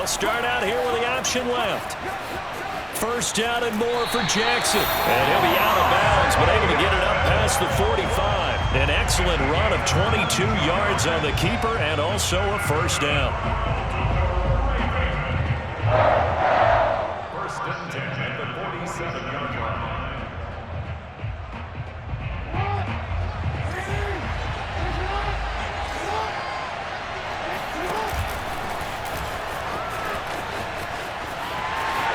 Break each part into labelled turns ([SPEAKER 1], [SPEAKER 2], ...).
[SPEAKER 1] They'll start out here with the option left. First down and more for Jackson. And he'll be out of bounds, but able to get it up past the 45. An excellent run of 22 yards on the keeper and also a first down.
[SPEAKER 2] First and 10 at the 47-yard line.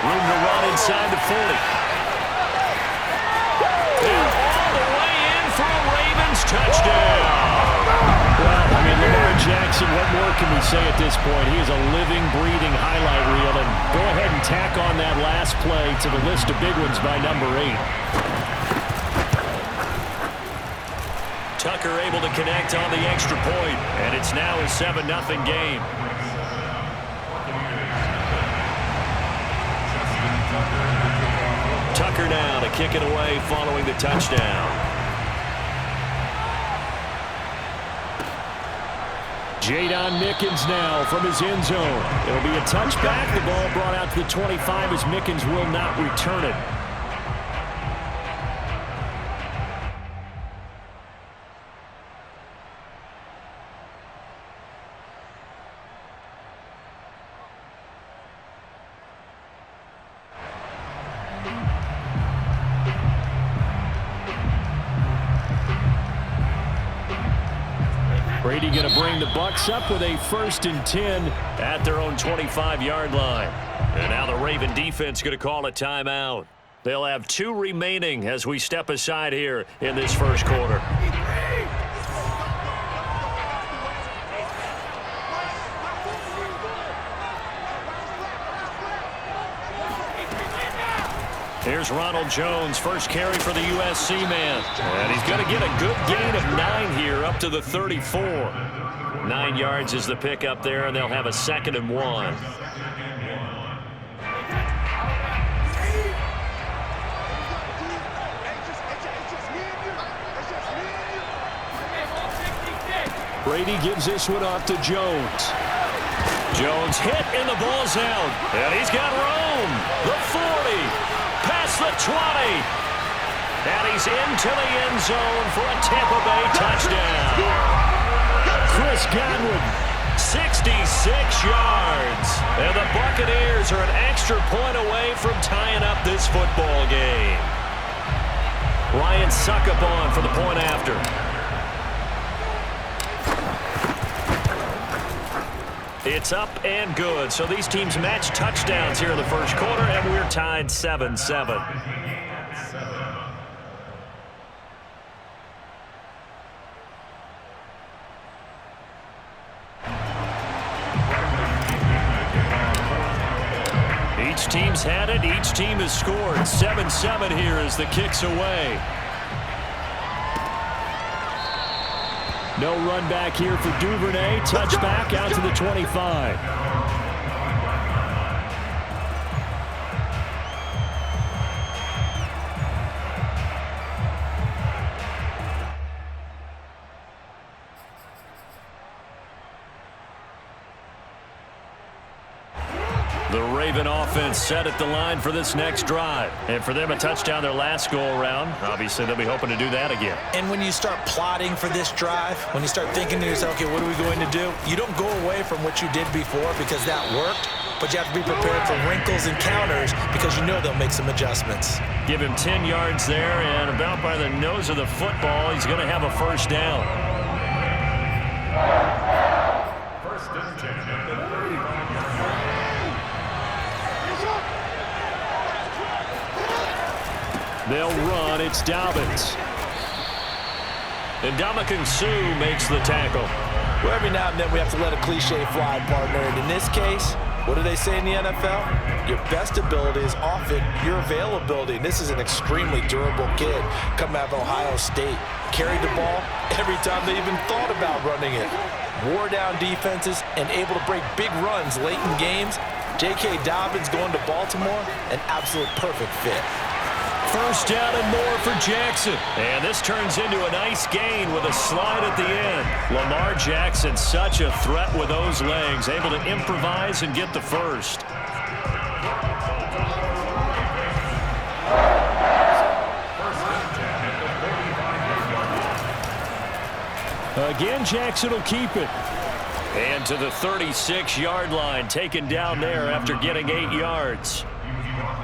[SPEAKER 1] Room to run inside the 40. And all the way in for a Ravens touchdown. Well, I mean, Lamar Jackson, what more can we say at this point? He is a living, breathing highlight reel. And go ahead and tack on that last play to the list of big ones by number 8. Tucker able to connect on the extra point, and it's now a 7-0 game. Tucker now to kick it away following the touchdown. Jadon Mickens now from his end zone. It'll be a touchback. The ball brought out to the 25 as Mickens will not return it. Brady going to bring the Bucs up with a 1st and 10 at their own 25-yard line. And now the Raven defense going to call a timeout. They'll have 2 remaining as we step aside here in this first quarter. Here's Ronald Jones, first carry for the USC man. And he's going to get a good gain of 9 here up to the 34. 9 yards is the pick up there, and they'll have a 2nd and 1. Brady gives this one off to Jones. Jones hit and the ball's out. And he's got room. The 40. Past the 20. And he's into the end zone for a Tampa Bay touchdown. Chris Godwin, 66 yards. And the Buccaneers are an extra point away from tying up this football game. Ryan Succop for the point after. It's up and good. So these teams match touchdowns here in the first quarter, and we're tied 7-7. Each team's had it. Each team has scored. 7-7 here as the kick's away. No run back here for Duvernay. Touchback out to the 25. The Raven offense set at the line for this next drive. And for them, a touchdown their last go-around. Obviously, they'll be hoping to do that again.
[SPEAKER 3] And when you start plotting for this drive, when you start thinking to yourself, okay, what are we going to do? You don't go away from what you did before because that worked, but you have to be prepared for wrinkles and counters because you know they'll make some adjustments.
[SPEAKER 1] Give him 10 yards there, and about by the nose of the football, he's going to have a first down.
[SPEAKER 2] First and 10 at the 35.
[SPEAKER 1] They'll run. It's Dobbins. And Ndamukong Suh makes the tackle.
[SPEAKER 3] Well, every now and then we have to let a cliche fly, partner. And in this case, what do they say in the NFL? Your best ability is often your availability. And this is an extremely durable kid coming out of Ohio State. Carried the ball every time they even thought about running it. Wore down defenses and able to break big runs late in games. J.K. Dobbins going to Baltimore, an absolute perfect fit.
[SPEAKER 1] first down and more for Jackson. And this turns into a nice gain with a slide at the end. Lamar Jackson, such a threat with those legs, able to improvise and get the first. Again, Jackson will keep it. And to the 36-yard line, taken down there after getting 8 yards.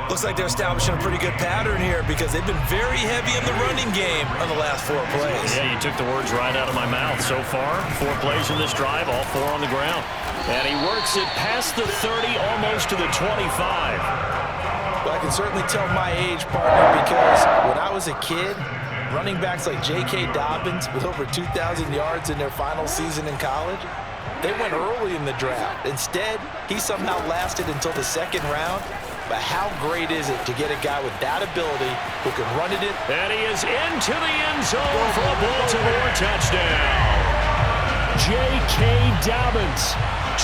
[SPEAKER 3] Looks like they're establishing a pretty good pattern here because they've been very heavy in the running game on the last 4 plays.
[SPEAKER 1] Yeah, you took the words right out of my mouth. So far, 4 plays in this drive, all 4 on the ground. And he works it past the 30, almost to the 25.
[SPEAKER 3] Well, I can certainly tell my age, partner, because when I was a kid, running backs like J.K. Dobbins with over 2,000 yards in their final season in college, they went early in the draft. Instead, he somehow lasted until the 2nd round. But how great is it to get a guy with that ability who can run it in?
[SPEAKER 1] And he is into the end zone for a Baltimore touchdown. J.K. Dobbins,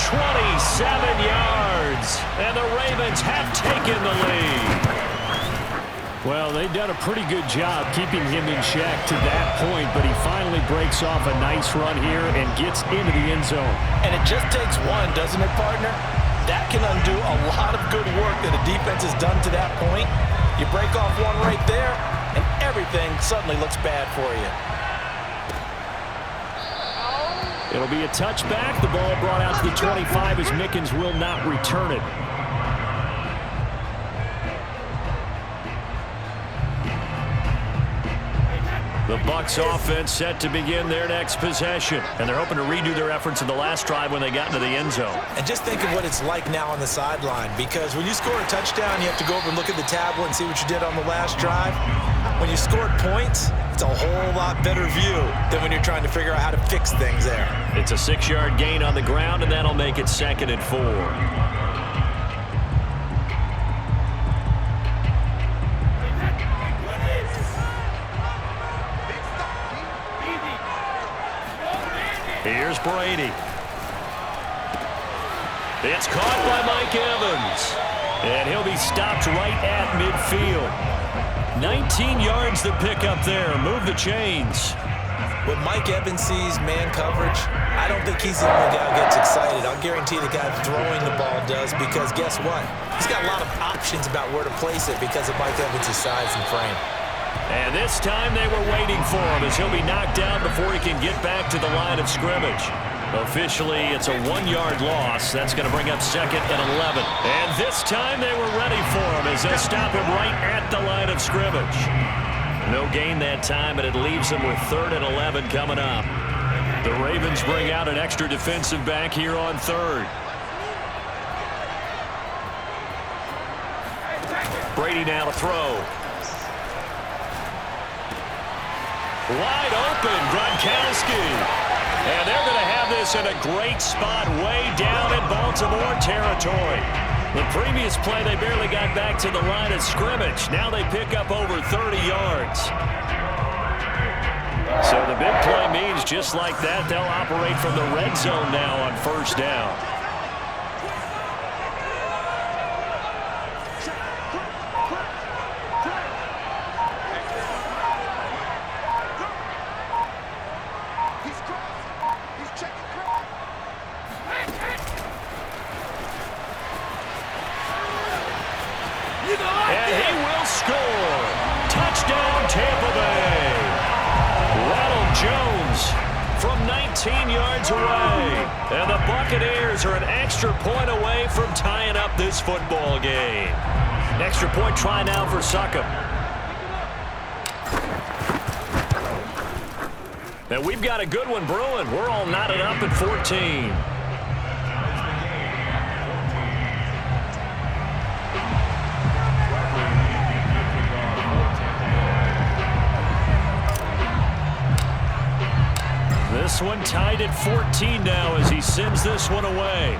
[SPEAKER 1] 27 yards. And the Ravens have taken the lead. Well, they've done a pretty good job keeping him in check to that point, but he finally breaks off a nice run here and gets into the end zone.
[SPEAKER 3] And it just takes one, doesn't it, partner? That can undo a lot of good work that a defense has done to that point. You break off one right there, and everything suddenly looks bad for you.
[SPEAKER 1] It'll be a touchback. The ball brought out to the 25 as Mickens will not return it. The Bucs offense set to begin their next possession. And they're hoping to redo their efforts in the last drive when they got into the end zone.
[SPEAKER 3] And just think of what it's like now on the sideline, because when you score a touchdown, you have to go over and look at the tablet and see what you did on the last drive. When you scored points, it's a whole lot better view than when you're trying to figure out how to fix things there.
[SPEAKER 1] It's a 6-yard gain on the ground, and that'll make it 2nd and 4. Here's Brady. It's caught by Mike Evans. And he'll be stopped right at midfield. 19 yards to pick up there. Move the chains.
[SPEAKER 3] When Mike Evans sees man coverage, I don't think he's the only guy who gets excited. I'll guarantee the guy throwing the ball does, because guess what? He's got a lot of options about where to place it because of Mike Evans' size and frame.
[SPEAKER 1] And this time they were waiting for him as he'll be knocked down before he can get back to the line of scrimmage. Officially, it's a 1-yard loss. That's going to bring up 2nd and 11. And this time they were ready for him as they'll stop him right at the line of scrimmage. No gain that time, and it leaves them with 3rd and 11 coming up. The Ravens bring out an extra defensive back here on 3rd. Brady now to throw. Wide open, Gronkowski. And they're going to have this in a great spot way down in Baltimore territory. The previous play, they barely got back to the line of scrimmage. Now they pick up over 30 yards. So the big play means just like that, they'll operate from the red zone now on 1st down. And he will score. Touchdown, Tampa Bay. Ronald Jones from 19 yards away. And the Buccaneers are an extra point away from tying up this football game. Extra point try now for Succop. And we've got a good one brewing. We're all knotted up at 14. This one tied at 14 now as he sends this one away.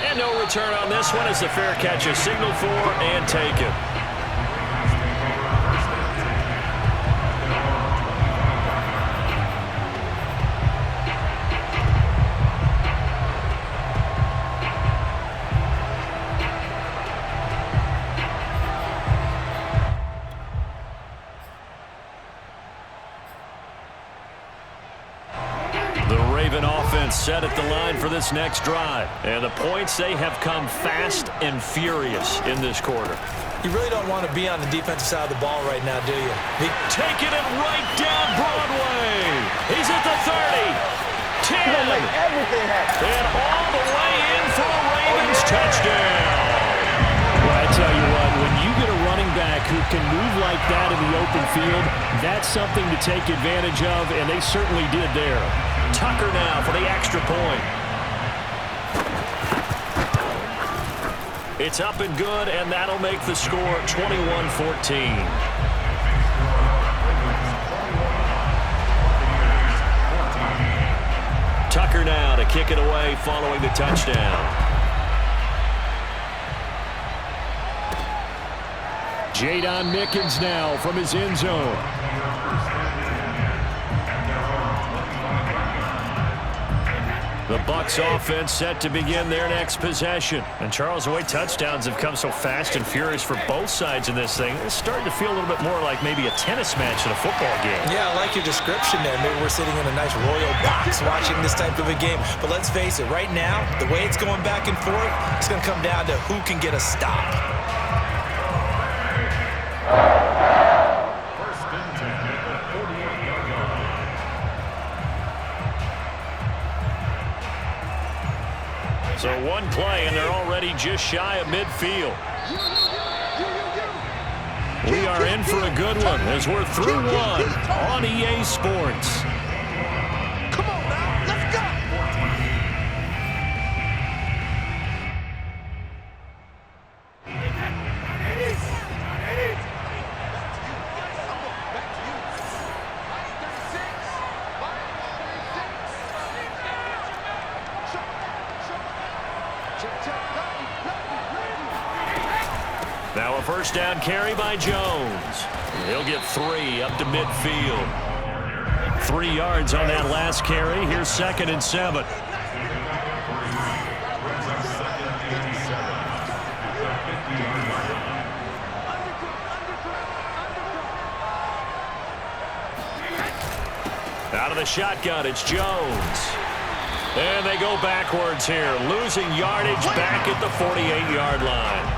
[SPEAKER 1] And no return on this one as the fair catch is signaled for and taken. offense set at the line for this next drive. And the points, they have come fast and furious in this quarter.
[SPEAKER 3] You really don't want to be on the defensive side of the ball right now, do you?
[SPEAKER 1] Taking it right down Broadway. He's at the 30. 10. And all the way in for a Ravens touchdown.
[SPEAKER 4] Well, I tell you what, when you get a running back who can move like that in the open field, that's something to take advantage of, and they certainly did there.
[SPEAKER 1] Tucker now for the extra point. It's up and good, and that'll make the score 21-14. Tucker now to kick it away following the touchdown.
[SPEAKER 4] Jadon Mickens now from his end zone.
[SPEAKER 1] The Bucs offense set to begin their next possession. And Charles, the way touchdowns have come so fast and furious for both sides in this thing, it's starting to feel a little bit more like maybe a tennis match in a football game.
[SPEAKER 3] Yeah, I like your description there. Maybe we're sitting in a nice royal box watching this type of a game. But let's face it, right now, the way it's going back and forth, it's going to come down to who can get a stop.
[SPEAKER 2] First and 10 at the 48-yard line.
[SPEAKER 1] So one play, and they're already just shy of midfield. We are in for a good one as we're through one on EA Sports.
[SPEAKER 5] Come on now, let's go.
[SPEAKER 1] Now a first down carry by Jones. He'll get 3 up to midfield. 3 yards on that last carry. Here's 2nd and 7. Out of the shotgun, it's Jones. And they go backwards here, losing yardage back at the 48-yard line.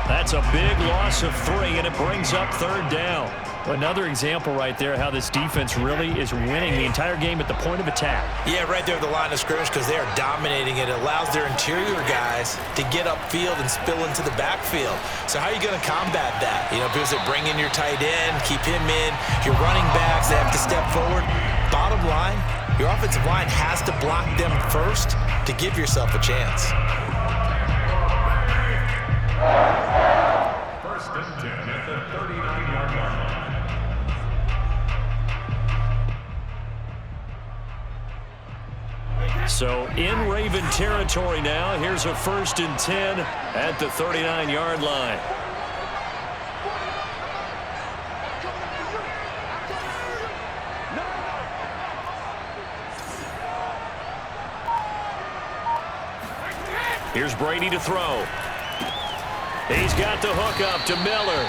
[SPEAKER 1] That's a big loss of 3, and it brings up 3rd down.
[SPEAKER 4] Another example right there how this defense really is winning the entire game at the point of attack.
[SPEAKER 3] Yeah, right there at the line of scrimmage because they are dominating it. It allows their interior guys to get upfield and spill into the backfield. So how are you going to combat that? You know, because they bring in your tight end, keep him in. Your running backs, they have to step forward. Bottom line, your offensive line has to block them first to give yourself a chance.
[SPEAKER 2] First and 10 at the 39-yard line.
[SPEAKER 1] So in Raven territory now, here's a 1st and 10 at the 39-yard line. Here's Brady to throw. He's got the hook up to Miller.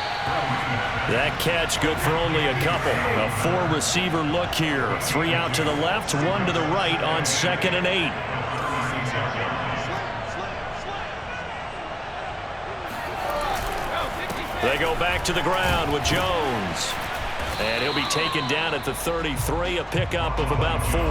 [SPEAKER 1] That catch good for only a couple. A 4-receiver look here. 3 out to the left, 1 to the right on 2nd and 8. They go back to the ground with Jones. And he'll be taken down at the 33, a pickup of about 4.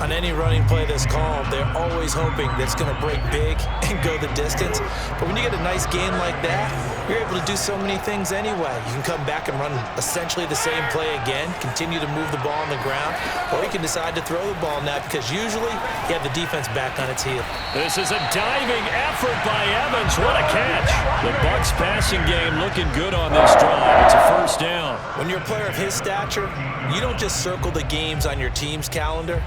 [SPEAKER 3] On any running play that's called, they're always hoping that it's going to break big and go the distance. But when you get a nice gain like that, you're able to do so many things anyway. You can come back and run essentially the same play again, continue to move the ball on the ground, or you can decide to throw the ball now because usually you have the defense back on its heel.
[SPEAKER 1] This is a diving effort by Evans. What a catch. The Bucs passing game looking good on this drive. It's a 1st down.
[SPEAKER 3] When you're a player of his stature, you don't just circle the games on your team's calendar.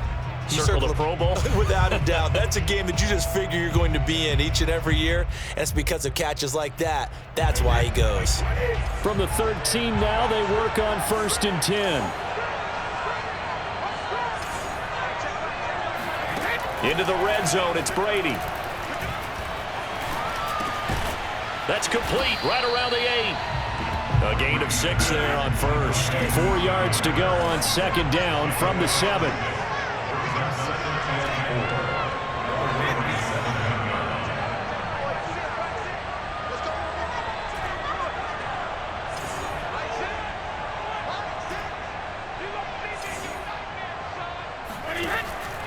[SPEAKER 3] You
[SPEAKER 1] Circle the Pro Bowl?
[SPEAKER 3] Without a doubt. That's a game that you just figure you're going to be in each and every year. And it's because of catches like that. That's why he goes.
[SPEAKER 4] From the 13 now, they work on 1st and 10.
[SPEAKER 1] Into the red zone, it's Brady. That's complete, right around the 8. A gain of 6 there on 1st.
[SPEAKER 4] 4 yards to go on 2nd down from the 7.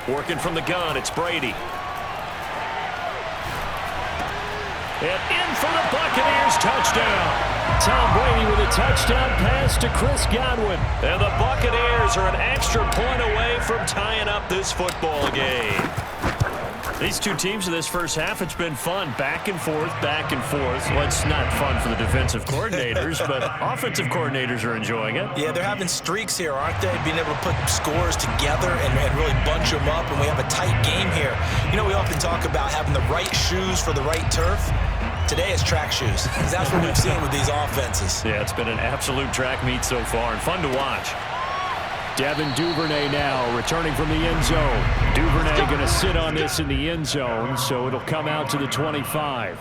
[SPEAKER 1] Working from the gun, it's Brady. And in for the Buccaneers, touchdown.
[SPEAKER 4] Tom Brady with a touchdown pass to Chris Godwin.
[SPEAKER 1] And the Buccaneers are an extra point away from tying up this football game. These two teams in this first half, it's been fun. Back and forth, back and forth. Well, it's not fun for the defensive coordinators, but offensive coordinators are enjoying it.
[SPEAKER 3] Yeah, they're having streaks here, aren't they? Being able to put scores together and really bunch them up, and we have a tight game here. You know, we often talk about having the right shoes for the right turf. Today is track shoes, because that's what we've seen with these offenses.
[SPEAKER 1] Yeah, it's been an absolute track meet so far, and fun to watch.
[SPEAKER 4] Devin Duvernay now returning from the end zone. Duvernay going to sit on this in the end zone, so it'll come out to the 25.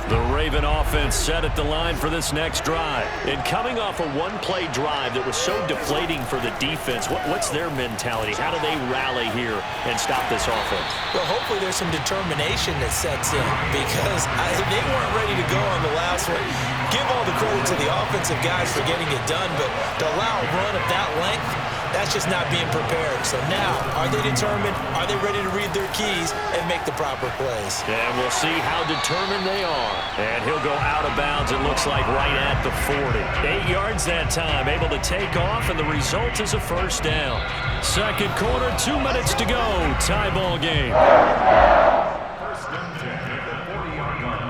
[SPEAKER 1] The Raven offense set at the line for this next drive. And coming off a one-play drive that was so deflating for the defense, what's their mentality? How do they rally here and stop this offense?
[SPEAKER 3] Well, hopefully there's some determination that sets in, because they weren't ready to go on the last one. Give all the credit to the offensive guys for getting it done, but to allow a run of that length, that's just not being prepared. So now, are they determined? Are they ready to read their keys and make the proper plays?
[SPEAKER 1] And we'll see how determined they are. And he'll go out of bounds, it looks like, right at the 40. 8 yards that time, able to take off, and the result is a first down.
[SPEAKER 4] Second quarter, 2 minutes to go. Tie ball game.
[SPEAKER 2] First and 10 at the 40-yard line.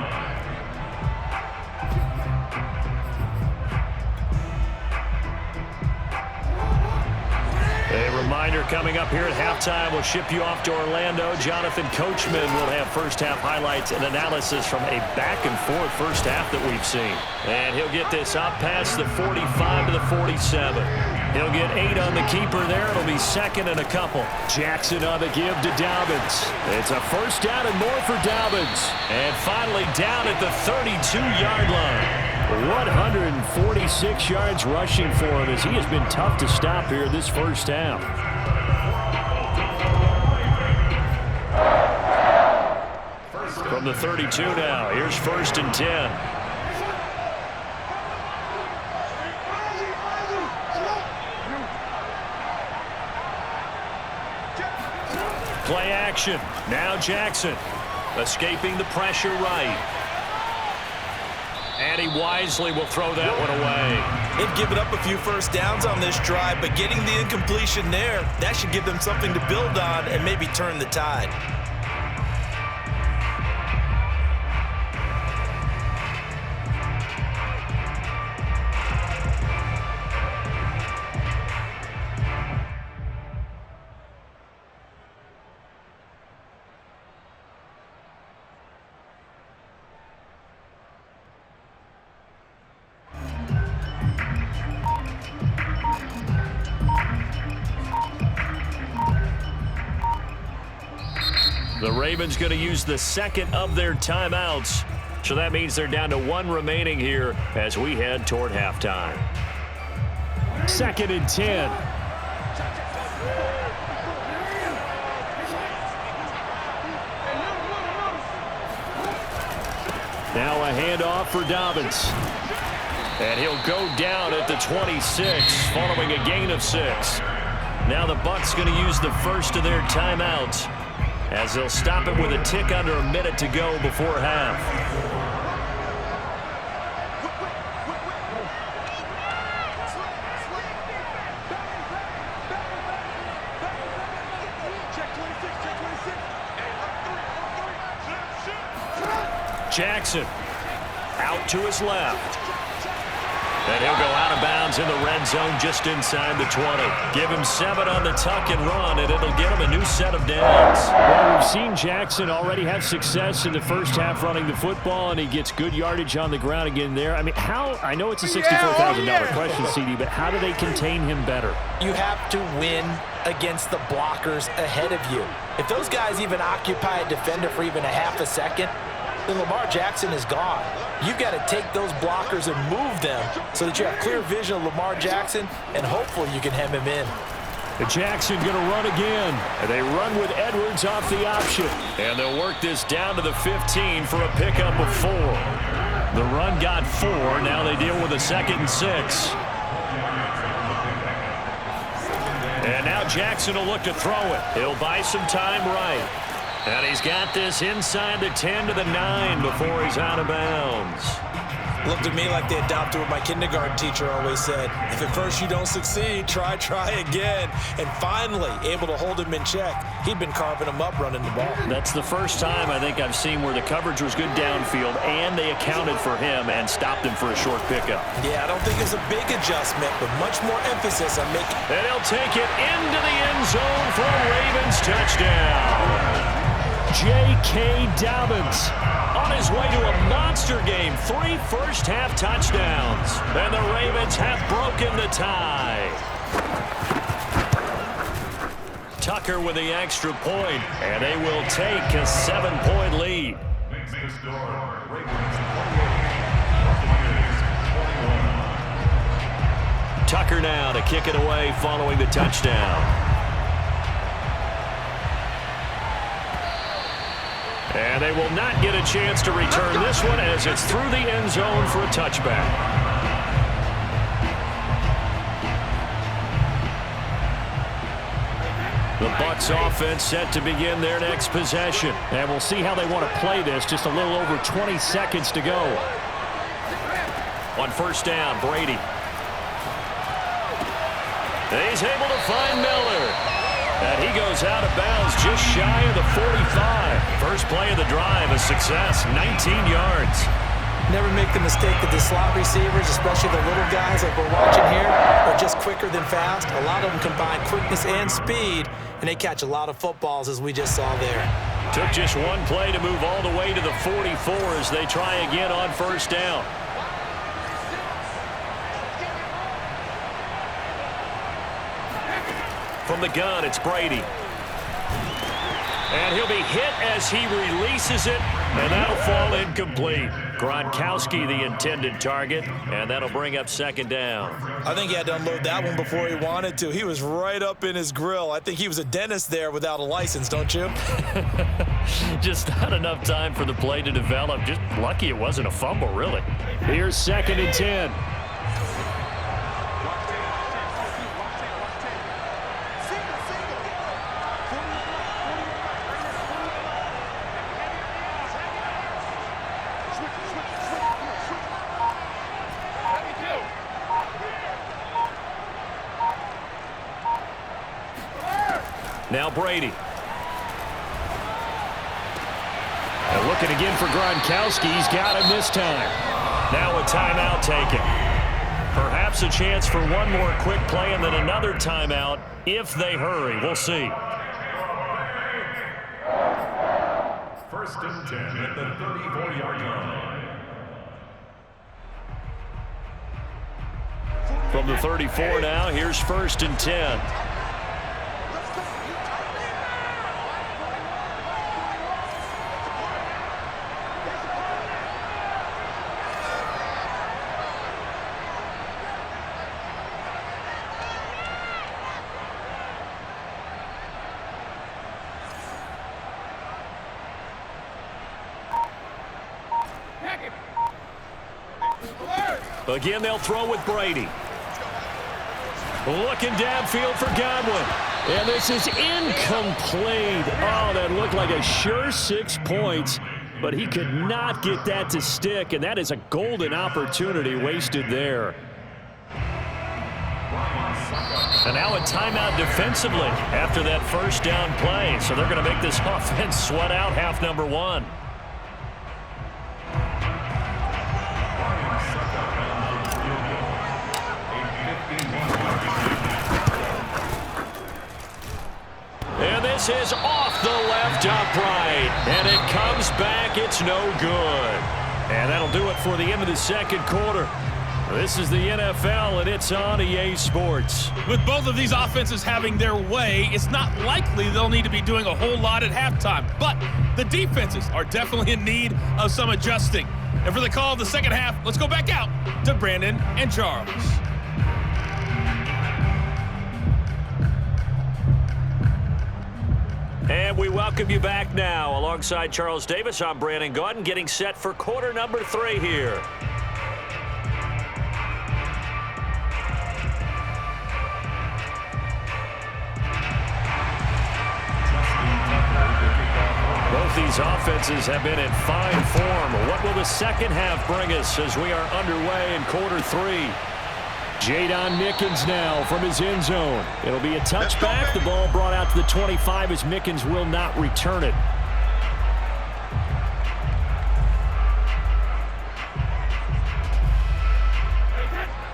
[SPEAKER 1] A reminder coming up here at halftime, we'll ship you off to Orlando. Jonathan Coachman will have first-half highlights and analysis from a back-and-forth first half that we've seen. And he'll get this up past the 45 to the 47. He'll get 8 on the keeper there. It'll be second and a couple.
[SPEAKER 4] Jackson on the give to Dobbins. It's a first down and more for Dobbins.
[SPEAKER 1] And finally down at the 32-yard line.
[SPEAKER 4] 146 yards rushing for him, as he has been tough to stop here this first half.
[SPEAKER 1] From the 32 now, here's first and 10. Play action. Now Jackson escaping the pressure right. And he wisely will throw that one away.
[SPEAKER 3] They've given up a few first downs on this drive, but getting the incompletion there, that should give them something to build on and maybe turn the tide.
[SPEAKER 1] The Ravens going to use the second of their timeouts. So that means they're down to 1 remaining here as we head toward halftime.
[SPEAKER 4] Second and 10. Now a handoff for Dobbins.
[SPEAKER 1] And he'll go down at the 26 following a gain of 6. Now the Bucs going to use the first of their timeouts, as they'll stop it with a tick under a minute to go before half. Jackson out to his left. And he'll go out of bounds in the red zone just inside the 20. Give him 7 on the tuck and run, and it'll get him a new set of downs.
[SPEAKER 4] Well, we've seen Jackson already have success in the first half running the football, and he gets good yardage on the ground again there. I mean, I know it's a $64,000 question, CD, but how do they contain him better?
[SPEAKER 3] You have to win against the blockers ahead of you. If those guys even occupy a defender for even a half a second, then Lamar Jackson is gone. You've got to take those blockers and move them so that you have clear vision of Lamar Jackson, and hopefully you can hem him in.
[SPEAKER 4] Jackson going to run again. And they run with Edwards off the option.
[SPEAKER 1] And they'll work this down to the 15 for a pickup of 4. The run got 4. Now they deal with a 2nd and 6. And now Jackson will look to throw it. He'll buy some time right. And he's got this inside the 10 to the 9 before he's out of bounds.
[SPEAKER 3] Looked to me like they adopted what my kindergarten teacher always said. If at first you don't succeed, try again. And finally, able to hold him in check. He'd been carving him up running the ball.
[SPEAKER 1] That's the first time I think I've seen where the coverage was good downfield and they accounted for him and stopped him for a short pickup.
[SPEAKER 3] Yeah, I don't think it's a big adjustment, but much more emphasis on making.
[SPEAKER 1] And he'll take it into the end zone for a Ravens touchdown.
[SPEAKER 4] J.K. Dobbins
[SPEAKER 1] on his way to a monster game. 3 first-half touchdowns. And the Ravens have broken the tie. Tucker with the extra point, and they will take a 7-point lead.
[SPEAKER 2] Makes the score. Ravens 28, 21.
[SPEAKER 1] Tucker now to kick it away following the touchdown. And they will not get a chance to return this one as it's through the end zone for a touchback. The Bucs offense set to begin their next possession.
[SPEAKER 4] And we'll see how they want to play this. Just a little over 20 seconds to go.
[SPEAKER 1] On first down, Brady. He's able to find Miller. And he goes out of bounds just shy of the 45. First play of the drive, a success, 19 yards.
[SPEAKER 3] Never make the mistake that the slot receivers, especially the little guys like we're watching here, are just quicker than fast. A lot of them combine quickness and speed, and they catch a lot of footballs, as we just saw there.
[SPEAKER 1] Took just one play to move all the way to the 44 as they try again on first down. From the gun, it's Brady. And he'll be hit as he releases it, and that'll fall incomplete. Gronkowski, the intended target, and that'll bring up second down.
[SPEAKER 3] I think he had to unload that one before he wanted to. He was right up in his grill. I think he was a dentist there without a license, don't you?
[SPEAKER 1] Just not enough time for the play to develop. Just lucky it wasn't a fumble, really.
[SPEAKER 4] Here's 2nd and 10.
[SPEAKER 1] Now Brady.
[SPEAKER 4] And looking again for Gronkowski. He's got him this time.
[SPEAKER 1] Now a timeout taken. Perhaps a chance for one more quick play and then another timeout if they hurry. We'll see.
[SPEAKER 2] 1st and 10 at the 34-yard line.
[SPEAKER 1] From the 34 now, here's 1st and 10. Again, they'll throw with Brady. Looking downfield for Godwin.
[SPEAKER 4] And this is incomplete. Oh, that looked like a sure 6 points, but he could not get that to stick, and that is a golden opportunity wasted there.
[SPEAKER 1] And now a timeout defensively after that first down play. So they're going to make this offense sweat out half number 1. And this is off the left upright. And it comes back. It's no good. And that'll do it for the end of the second quarter. This is the NFL, and it's on EA Sports.
[SPEAKER 6] With both of these offenses having their way, it's not likely they'll need to be doing a whole lot at halftime. But the defenses are definitely in need of some adjusting. And for the call of the second half, let's go back out to Brandon and Charles.
[SPEAKER 1] we welcome you back now. Alongside Charles Davis, I'm Brandon Gaudin, getting set for quarter number 3 here. Both these offenses have been in fine form. What will the second half bring us as we are underway in quarter 3? Jadon Mickens now from his end zone. It'll be a touchback. The ball brought out to the 25 as Mickens will not return it.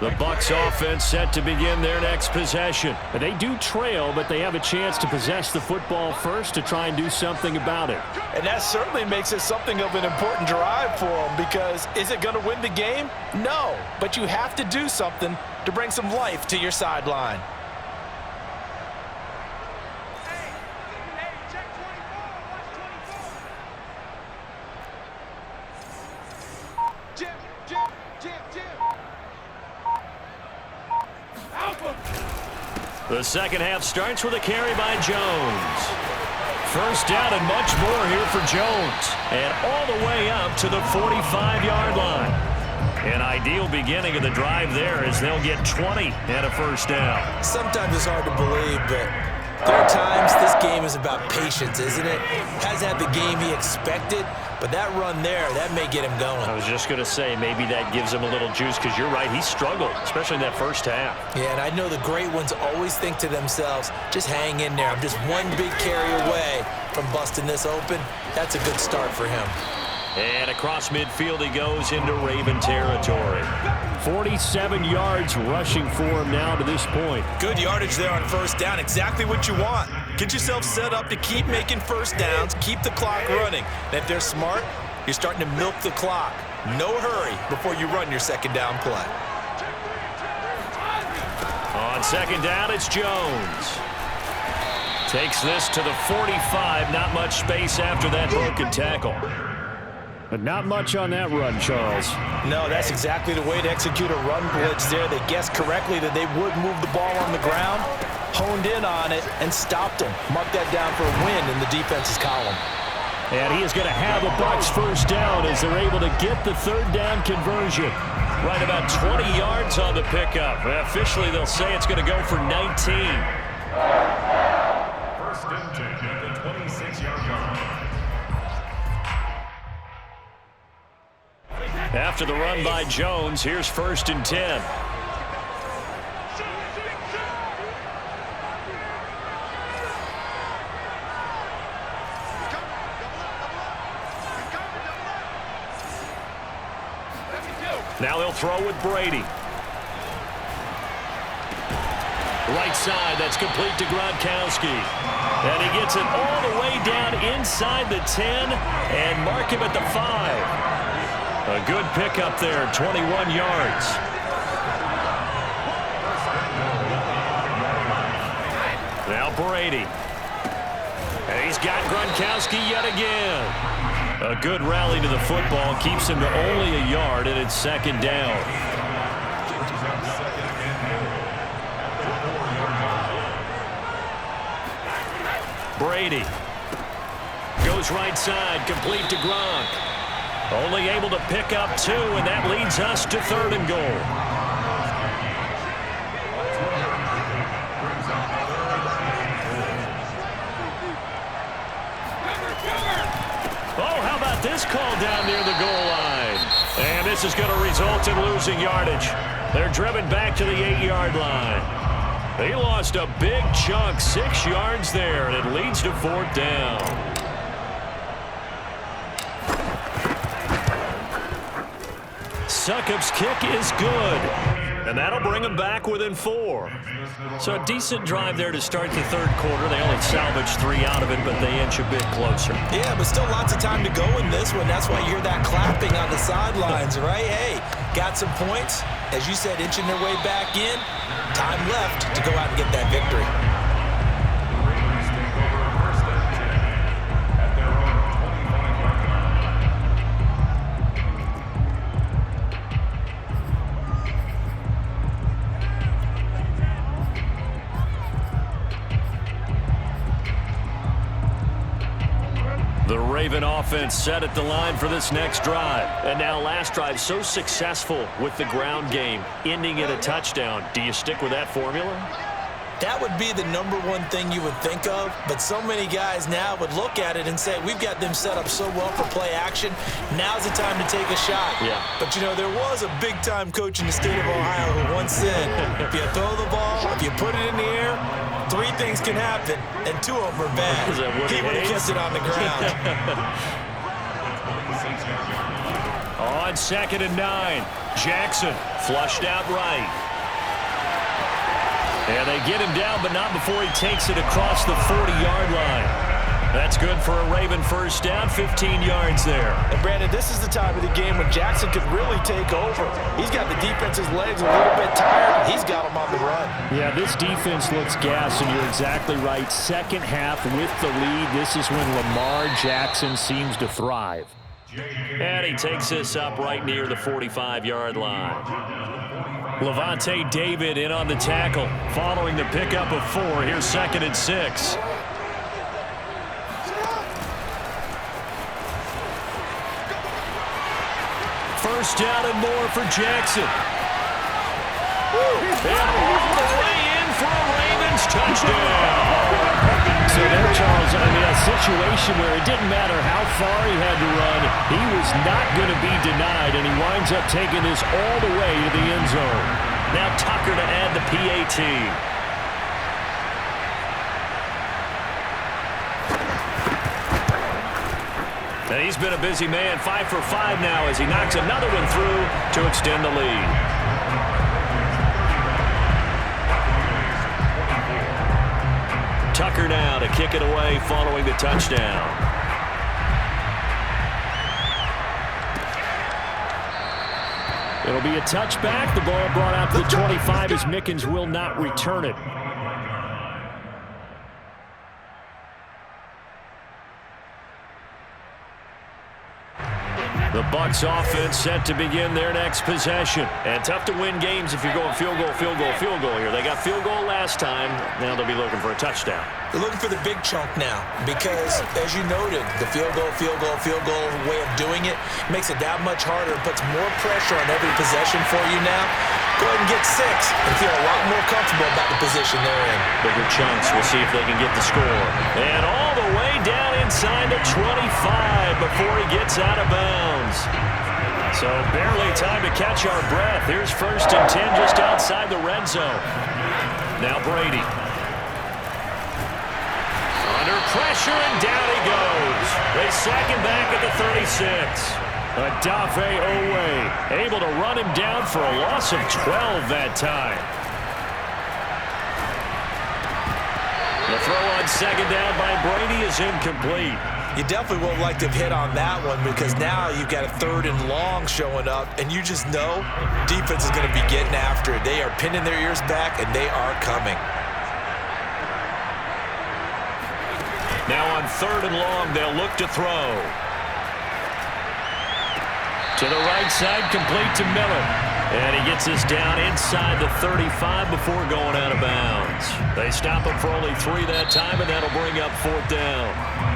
[SPEAKER 1] The Bucs offense set to begin their next possession. They do trail, but they have a chance to possess the football first to try and do something about it.
[SPEAKER 3] And that certainly makes it something of an important drive for them, because is it going to win the game? No, but you have to do something to bring some life to your sideline.
[SPEAKER 1] The second half starts with a carry by Jones. First down and much more here for Jones. And all the way up to the 45-yard line. An ideal beginning of the drive there as they'll get 20 and a first down.
[SPEAKER 3] Sometimes it's hard to believe, but there are times this game is about patience, isn't it? Hasn't had the game he expected, but that run there, that may get him going.
[SPEAKER 1] I was just going to say, maybe that gives him a little juice, because you're right, he struggled, especially in that first half.
[SPEAKER 3] Yeah, and I know the great ones always think to themselves, just hang in there. I'm just one big carry away from busting this open. That's a good start for him.
[SPEAKER 1] And across midfield he goes into Raven territory.
[SPEAKER 4] 47 yards rushing for him now to this point.
[SPEAKER 3] Good yardage there on first down. Exactly what you want. Get yourself set up to keep making first downs, keep the clock running. And if they're smart, you're starting to milk the clock. No hurry before you run your second down play.
[SPEAKER 1] On second down, it's Jones. Takes this to the 45. Not much space after that broken tackle.
[SPEAKER 4] But not much on that run, Charles.
[SPEAKER 3] No, that's exactly the way to execute a run blitz there. They guessed correctly that they would move the ball on the ground, honed in on it, and stopped him. Mark that down for a win in the defense's column.
[SPEAKER 4] And he is going to have a Bucs first down as they're able to get the third down conversion.
[SPEAKER 1] Right about 20 yards on the pickup. Officially, they'll say it's going to go for 19.
[SPEAKER 2] First and 10 at the 26-yard line.
[SPEAKER 1] After the run by Jones, here's first and 10. Now they'll throw with Brady. Right side, that's complete to Gronkowski. And he gets it all the way down inside the 10 and mark him at the 5. A good pickup there, 21 yards. Now Brady. And he's got Gronkowski yet again. A good rally to the football keeps him to only a yard, and it's second down. Brady goes right side, complete to Gronk. Only able to pick up 2, and that leads us to third and goal. Oh, how about this call down near the goal line? And this is going to result in losing yardage. They're driven back to the 8-yard line. They lost a big chunk, 6 yards there, and it leads to fourth down. Succop's kick is good, and that'll bring them back within 4. So a decent drive there to start the third quarter. They only salvaged 3 out of it, but they inch a bit closer.
[SPEAKER 3] Yeah, but still lots of time to go in this one. That's why you hear that clapping on the sidelines, right? Hey, got some points. As you said, inching their way back in. Time left to go out and get that victory.
[SPEAKER 1] The Raven offense set at the line for this next drive. And now last drive so successful with the ground game, ending in a touchdown. Do you stick with that formula?
[SPEAKER 3] That would be the #1 thing you would think of, but so many guys now would look at it and say, we've got them set up so well for play action, now's the time to take a shot.
[SPEAKER 1] Yeah.
[SPEAKER 3] But, you know, there was a big-time coach in the state of Ohio who once said, if you throw the ball, if you put it in the air, 3 things can happen, and 2 of them are bad. He would have kept it on the ground.
[SPEAKER 1] On 2nd and 9, Jackson flushed out right. And they get him down, but not before he takes it across the 40-yard line. That's good for a Raven first down, 15 yards there.
[SPEAKER 3] And, Brandon, this is the time of the game when Jackson could really take over. He's got the defense's legs a little bit tired. He's got them on the run.
[SPEAKER 4] Yeah, this defense looks gassed, and you're exactly right. Second half with the lead, this is when Lamar Jackson seems to thrive.
[SPEAKER 1] And he takes this up right near the 45-yard line. Levante David in on the tackle. Following the pickup of 4, here's 2nd and 6. First down and more for Jackson. And all the way in for a Ravens touchdown.
[SPEAKER 4] So there, Charles, I mean, a situation where it didn't matter how far he had to run, he was not going to be denied, and he winds up taking this all the way to the end zone.
[SPEAKER 1] Now Tucker to add the PAT. And he's been a busy man, 5 for 5 now as he knocks another one through to extend the lead. Tucker now to kick it away following the touchdown.
[SPEAKER 4] It'll be a touchback. The ball brought out to the 25 as Mickens will not return it.
[SPEAKER 1] The Bucs offense set to begin their next possession. And tough to win games if you're going field goal, field goal, field goal here. They got field goal last time. Now they'll be looking for a touchdown.
[SPEAKER 3] They're looking for the big chunk now because, as you noted, the field goal way of doing it makes it that much harder. It puts more pressure on every possession for you now. Go ahead and get 6 and feel a lot more comfortable about the position they're in.
[SPEAKER 1] Bigger chunks. We'll see if they can get the score. And all the way down inside the 25 before he gets out of bounds. So barely time to catch our breath. Here's 1st and 10 just outside the red zone. Now Brady. Under pressure, and down he goes. They sack him back at the 36.
[SPEAKER 4] D.E.V.vs. able to run him down for a loss of 12 that time.
[SPEAKER 1] The throw on 2nd down by Brady is incomplete.
[SPEAKER 3] You definitely would like to have hit on that one because now you've got a 3rd and long showing up, and you just know defense is going to be getting after it. They are pinning their ears back, and they are coming.
[SPEAKER 1] Now on 3rd and long, they'll look to throw.
[SPEAKER 4] To the right side, complete to Miller.
[SPEAKER 1] And he gets this down inside the 35 before going out of bounds. They stop him for only 3 that time, and that'll bring up 4th down.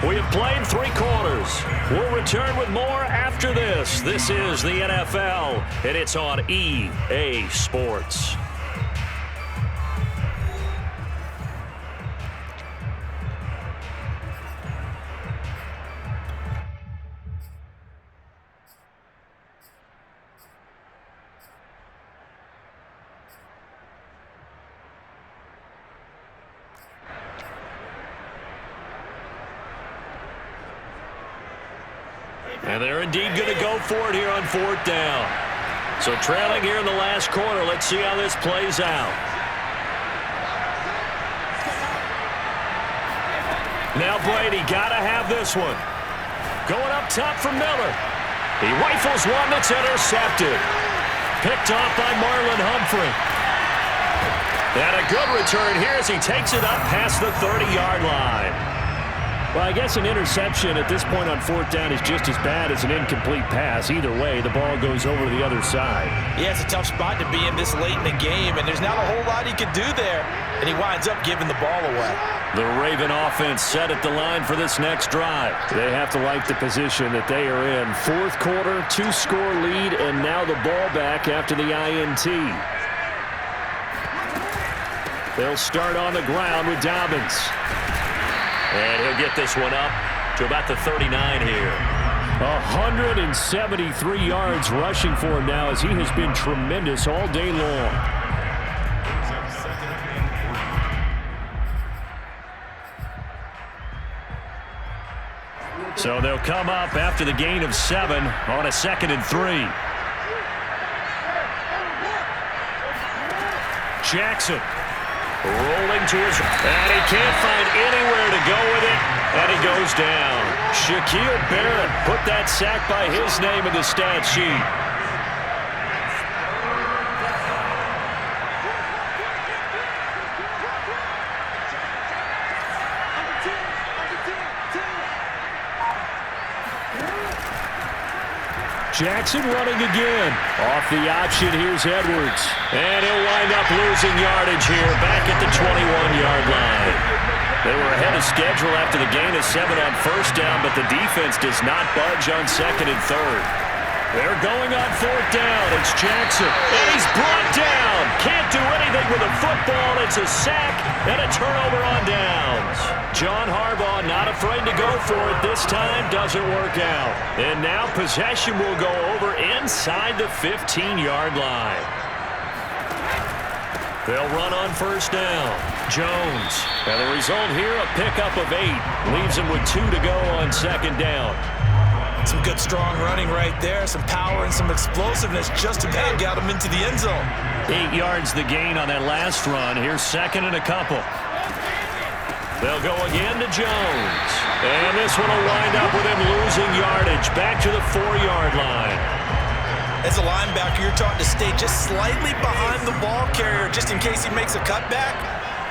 [SPEAKER 1] We have played 3 quarters. We'll return with more after this. This is the NFL, and it's on EA Sports. And they're indeed going to go for it here on 4th down. So trailing here in the last quarter. Let's see how this plays out. Now Brady got to have this one. Going up top for Miller. He rifles one that's intercepted. Picked off by Marlon Humphrey. And a good return here as he takes it up past the 30-yard line.
[SPEAKER 4] Well, I guess an interception at this point on fourth down is just as bad as an incomplete pass. Either way, the ball goes over to the other side.
[SPEAKER 3] Yeah, it's a tough spot to be in this late in the game, and there's not a whole lot he could do there, and he winds up giving the ball away.
[SPEAKER 4] The Raven offense set at the line for this next drive. They have to like the position that they are in. Fourth quarter, 2-score lead, and now the ball back after the INT. They'll start on the ground with Dobbins.
[SPEAKER 1] And he'll get this one up to about the 39 here.
[SPEAKER 4] 173 yards rushing for him now as he has been tremendous all day long. So they'll come up after the gain of 7 on a 2nd and 3. Jackson rolling to his, and he can't find anywhere to go with it, and he goes down. Shaquille Barrett put that sack by his name in the stat sheet. Jackson running again. Off the option, here's Edwards. And he'll wind up losing yardage here, back at the 21-yard line. They were ahead of schedule after the gain of 7 on first down, but the defense does not budge on 2nd and 3rd. They're going on 4th down. It's Jackson, and he's brought down. Can't do anything with a football. It's a sack and a turnover on downs. John Harbaugh not afraid to go for it. This time doesn't work out. And now possession will go over inside the 15-yard line. They'll run on 1st down. Jones. And the result here, a pickup of 8. Leaves him with 2 to go on 2nd down.
[SPEAKER 3] Some good, strong running right there. Some power and some explosiveness just about got him into the end zone.
[SPEAKER 4] 8 yards the gain on that last run. Here's 2nd and a couple. They'll go again to Jones. And this one will wind up with him losing yardage. Back to the 4-yard line.
[SPEAKER 3] As a linebacker, you're taught to stay just slightly behind the ball carrier just in case he makes a cutback.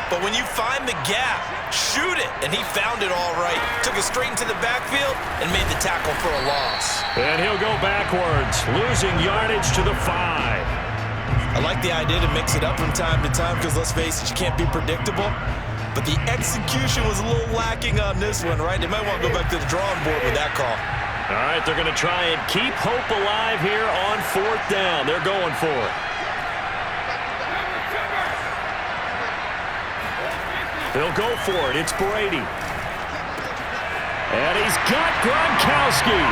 [SPEAKER 3] But when you find the gap, shoot it. And he found it all right. Took it straight into the backfield and made the tackle for a loss.
[SPEAKER 4] And he'll go backwards, losing yardage to the 5.
[SPEAKER 3] I like the idea to mix it up from time to time because, let's face it, you can't be predictable. But the execution was a little lacking on this one, right? They might want to go back to the drawing board with that call.
[SPEAKER 4] All right, they're going to try and keep hope alive here on 4th down. They're going for it. They'll go for it. It's Brady. And he's got Gronkowski.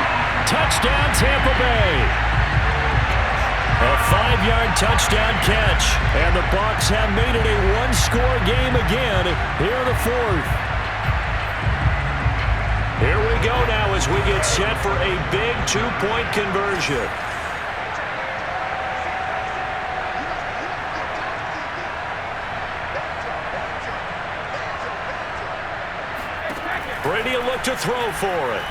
[SPEAKER 4] Touchdown, Tampa Bay. A 5-yard touchdown catch. And the Bucs have made it a 1-score game again here in the 4th. Here we go now as we get set for a big 2-point conversion. Brady will look to throw for it.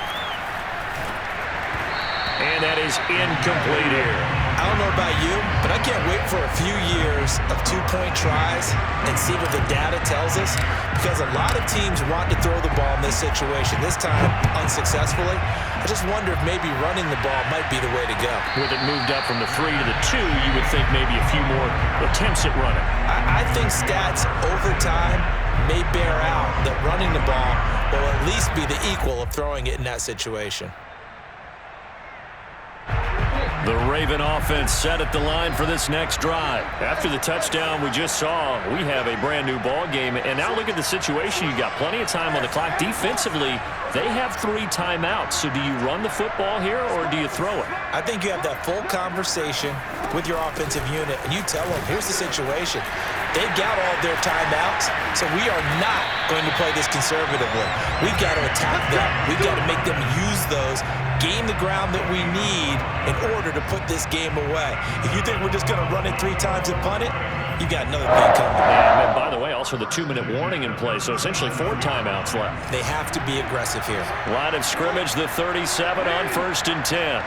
[SPEAKER 4] And that is incomplete here.
[SPEAKER 3] I don't know about you, but I can't wait for a few years of 2-point tries and see what the data tells us, because a lot of teams want to throw the ball in this situation. This time, unsuccessfully. I just wonder if maybe running the ball might be the way to go.
[SPEAKER 4] With it moved up from the 3 to the 2, you would think maybe a few more attempts at running.
[SPEAKER 3] I think stats over time may bear out that running the ball will at least be the equal of throwing it in that situation.
[SPEAKER 4] The Raven offense set at the line for this next drive. After the touchdown we just saw, we have a brand new ball game. And now look at the situation. You got plenty of time on the clock. Defensively, they have 3 timeouts. So do you run the football here or do you throw it?
[SPEAKER 3] I think you have that full conversation with your offensive unit, and you tell them, here's the situation. They've got all their timeouts, so we are not going to play this conservatively. We've got to attack them. We've got to make them use those, gain the ground that we need in order to put this game away. If you think we're just going to run it 3 times and punt it, you got another thing coming.
[SPEAKER 4] And by the way, also the 2-minute warning in play, so essentially 4 timeouts left.
[SPEAKER 3] They have to be aggressive here.
[SPEAKER 4] Line of scrimmage, the 37 on 1st and 10.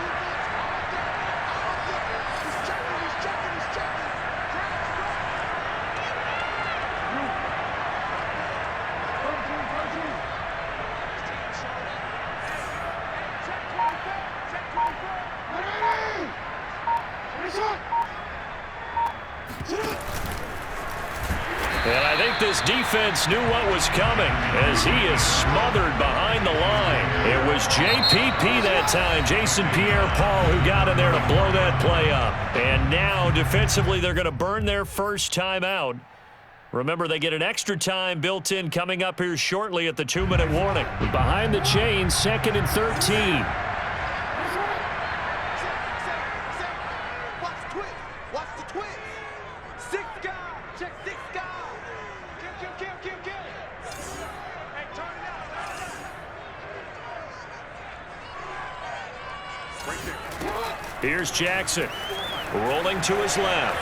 [SPEAKER 4] This defense knew what was coming as he is smothered behind the line. It was JPP that time, Jason Pierre-Paul, who got in there to blow that play up. And now, defensively, they're going to burn their first timeout. Remember, they get an extra time built in coming up here shortly at the 2-minute warning. Behind the chains, 2nd and 13. Here's Jackson, rolling to his left.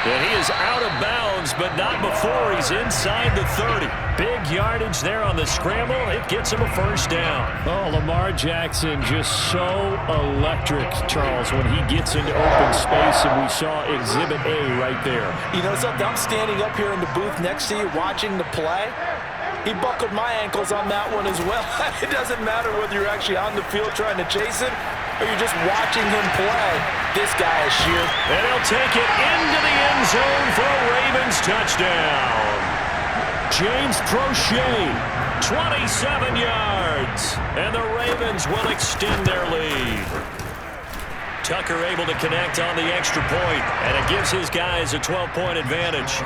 [SPEAKER 4] And he is out of bounds, but not before he's inside the 30. Big yardage there on the scramble. It gets him a first down.
[SPEAKER 1] Oh, Lamar Jackson just so electric, Charles, when he gets into open space, and we saw Exhibit A right there.
[SPEAKER 3] You know something? I'm standing up here in the booth next to you watching the play. He buckled my ankles on that one as well. It doesn't matter whether you're actually on the field trying to chase him or you're just watching him play. This guy is sheer.
[SPEAKER 4] And he'll take it into the end zone for a Ravens touchdown.
[SPEAKER 1] James Prochet,
[SPEAKER 4] 27 yards. And the Ravens will extend their lead. Tucker able to connect on the extra point, and it gives his guys a 12-point advantage.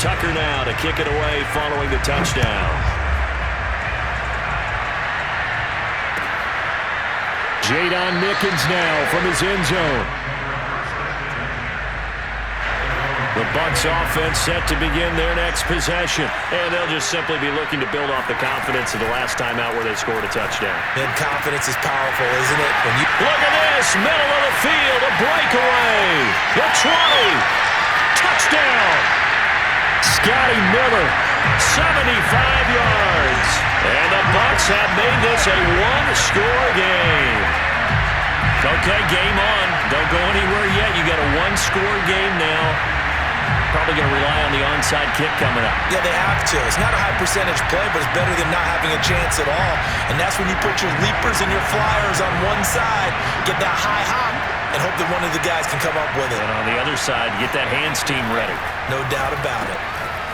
[SPEAKER 4] Tucker now to kick it away following the touchdown.
[SPEAKER 1] Jadon Mickens now from his end zone.
[SPEAKER 4] The Bucs offense set to begin their next possession. And they'll just simply be looking to build off the confidence of the last time out where they scored a touchdown.
[SPEAKER 3] And confidence is powerful, isn't it? When you
[SPEAKER 4] look at this, middle of the field, a breakaway. The 20. Touchdown. Scotty Miller, 75 yards. And the Bucs have made this a one-score game. Okay, game on. Don't go anywhere yet. You got a one-score game now. Probably going to rely on the onside kick coming up.
[SPEAKER 3] Yeah, they have to. It's not a high-percentage play, but it's better than not having a chance at all. And that's when you put your leapers and your flyers on one side, get that high hop, and hope that one of the guys can come up with it.
[SPEAKER 4] And on the other side, get that hands team ready.
[SPEAKER 3] No doubt about it.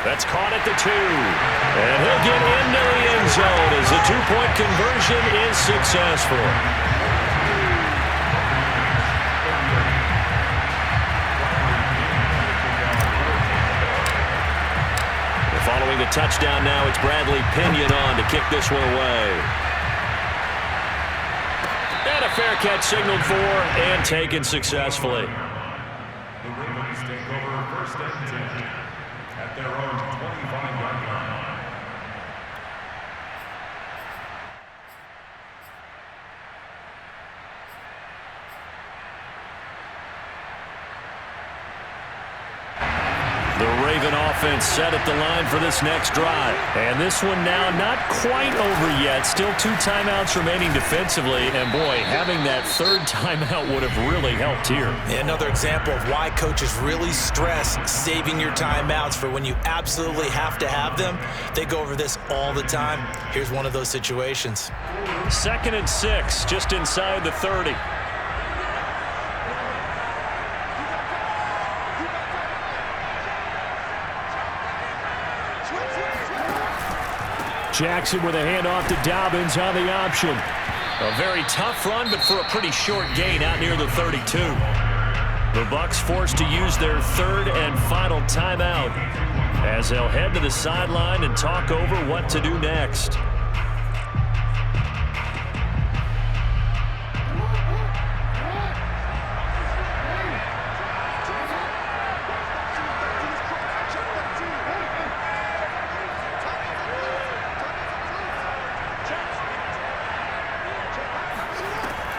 [SPEAKER 4] That's caught at the 2. And he'll get into the end zone as the two-point conversion is successful. Following the touchdown now, it's Bradley Pinion on to kick this one away. And a fair catch signaled for and taken successfully.
[SPEAKER 2] The Ravens take over 1st and 10 at their own 25-yard line.
[SPEAKER 4] The Raven offense set at the line for this next drive. And this one now not quite over yet. Still 2 timeouts remaining defensively. And boy, having that 3rd timeout would have really helped here.
[SPEAKER 3] Another example of why coaches really stress saving your timeouts for when you absolutely have to have them. They go over this all the time. Here's one of those situations.
[SPEAKER 4] 2nd and 6, just inside the 30.
[SPEAKER 1] Jackson with a handoff to Dobbins on the option.
[SPEAKER 4] A very tough run, but for a pretty short gain out near the 32. The Bucs forced to use their 3rd and final timeout as they'll head to the sideline and talk over what to do next.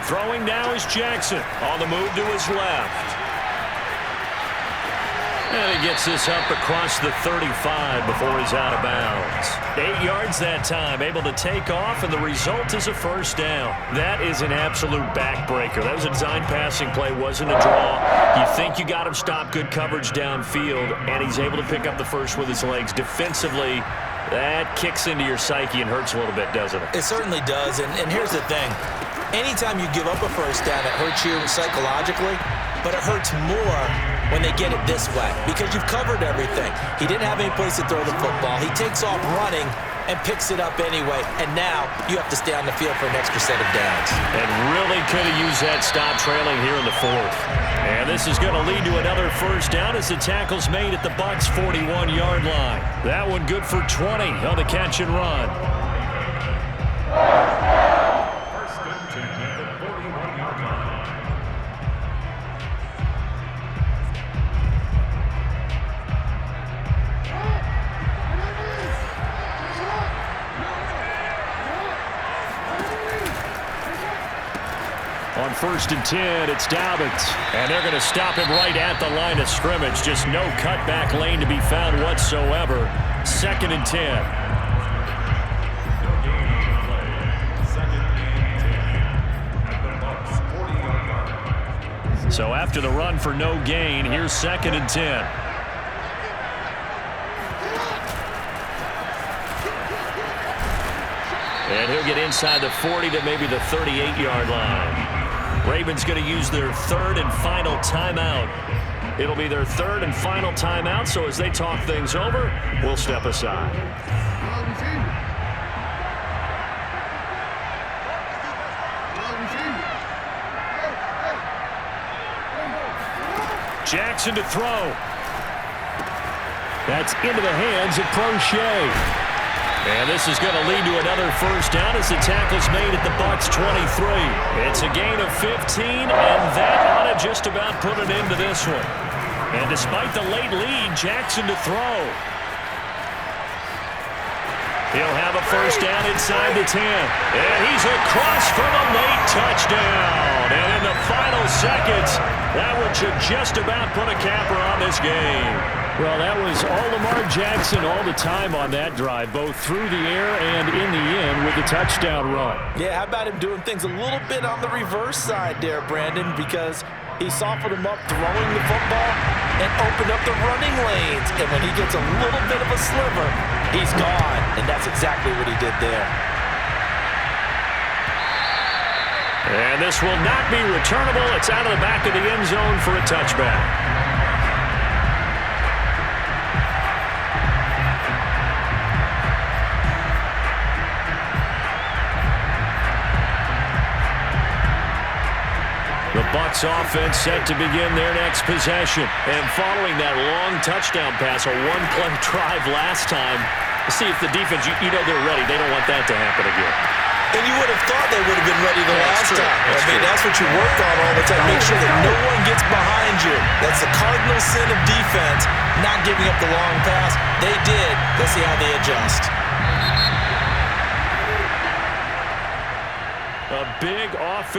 [SPEAKER 4] Throwing now is Jackson on the move to his left. And he gets this up across the 35 before he's out of bounds. 8 yards that time, able to take off, and the result is a first down. That is an absolute backbreaker. That was a design passing play, wasn't a draw. You think you got him stopped, good coverage downfield, and he's able to pick up the first with his legs. Defensively, that kicks into your psyche and hurts a little bit, doesn't it?
[SPEAKER 3] It certainly does, and here's the thing. Anytime you give up a first down, it hurts you psychologically, but it hurts more when they get it this way because you've covered everything. He didn't have any place to throw the football. He takes off running and picks it up anyway, and now you have to stay on the field for an extra set of downs.
[SPEAKER 4] And really could have used that stop trailing here in the fourth. And this is going to lead to another first down as the tackle's made at the Bucs' 41-yard line. That one good for 20 on the catch and run.
[SPEAKER 2] First and 10 at the 41-yard line.
[SPEAKER 4] On first and 10, it's D.E.V.vs. And they're going to stop him right at the line of scrimmage. Just no cutback lane to be found whatsoever. Second and 10.
[SPEAKER 2] No gain on the play. Second and 10 at the Bucs' 40-yard line.
[SPEAKER 4] So after the run for no gain, here's second and 10. And he'll get inside the 40 to maybe the 38-yard line. Ravens going to use their third and final timeout. It'll be their third and final timeout, so as they talk things over, we'll step aside. Jackson to throw. That's into the hands of Crochet. And this is going to lead to another first down as the tackle's made at the Bucs' 23. It's a gain of 15, and that ought to just about put an end to this one. And despite the late lead, Jackson to throw. He'll have a first down inside the 10. And he's across for the late touchdown. And in the final seconds, that one should just about put a capper on this game. Well, that was all Lamar Jackson all the time on that drive, both through the air and in the end with the touchdown run.
[SPEAKER 3] Yeah, how about him doing things a little bit on the reverse side there, Brandon, because he softened him up throwing the football and opened up the running lanes. And when he gets a little bit of a sliver, he's gone. And that's exactly what he did there.
[SPEAKER 4] And this will not be returnable. It's out of the back of the end zone for a touchback. The Bucs offense set to begin their next possession. And following that long touchdown pass, a one-play drive last time, see if the defense, you know they're ready. They don't want that to happen again.
[SPEAKER 3] And you would have thought they would have been ready the last time. That's what you work on all the time. Make sure that no one gets behind you. That's the cardinal sin of defense, not giving up the long pass. They did. Let's see how they adjust.
[SPEAKER 4] A big offense.